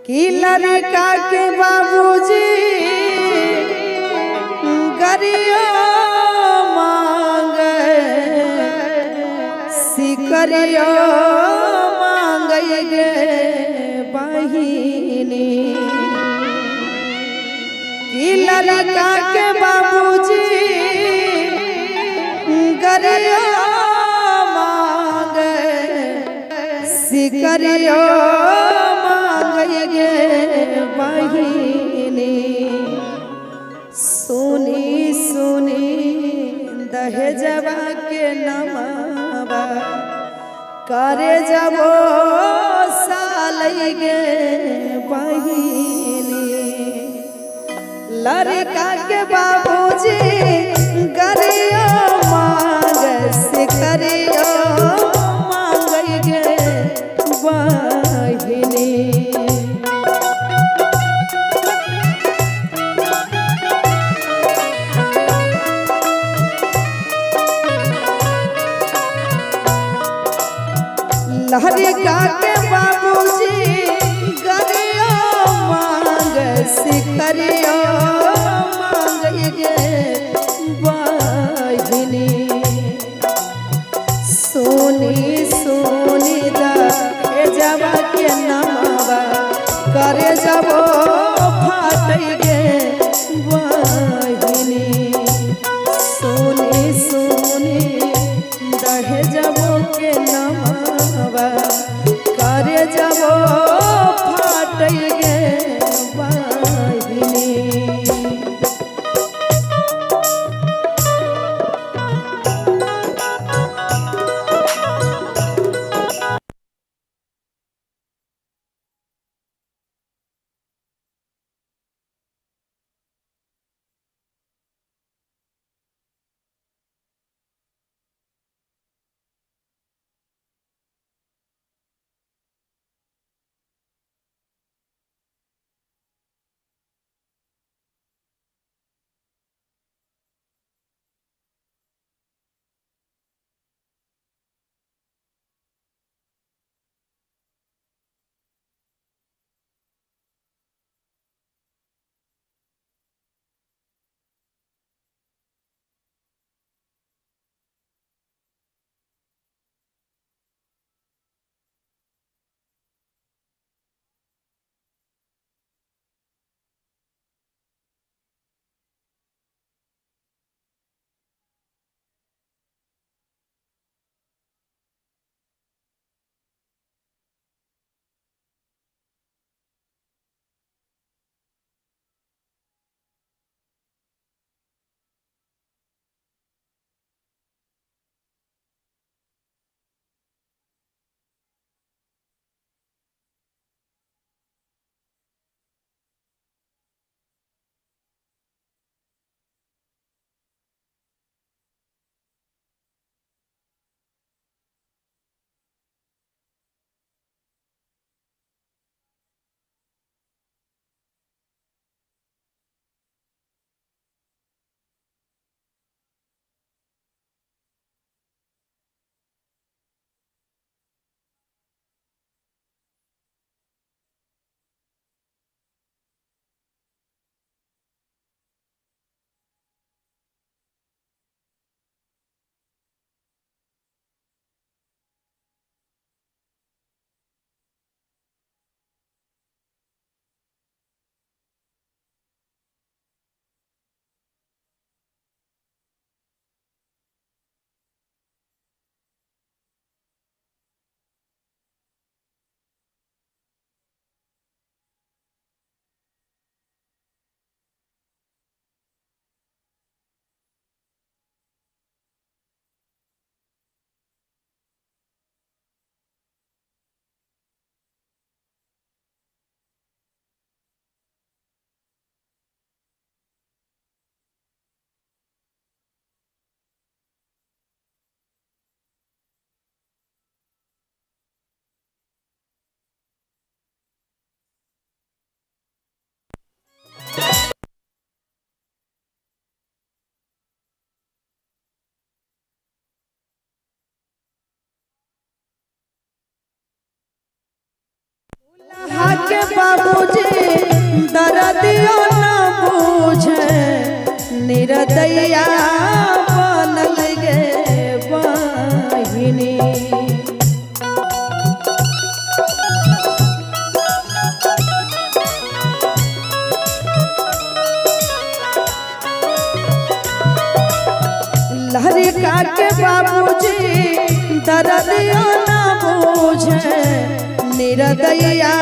कि लड़का के बाबूजी गरिया मांगे सिकरिया मांगे गे बहिनी। कि लड़का के बाबूजी गरिया मांगे सिकरिया मांगे गे बहिनी। सुनी सुनी दहेजवा के नमवा करे जबो सालई गे बहिनी। लड़का के बाबूजी गरिया मांगे सिकरिया मांगे गे बहिनी। लड़का के बाबूजी गरिया मांगे सिकरिया मांगे गे बहिनी। सोनी सोनी दहेजवा के नमवा करे जबो फाटै गे बहिनी। सोनी सोनी दहेजवा के नमवा करे जबो फाटै गे बहिनी। के बाबूजी दर्दियो न बूझे निरदैया बनल गे बहिनी। लहरिका के बाबूजी दर्दियो न बूझे निरदैया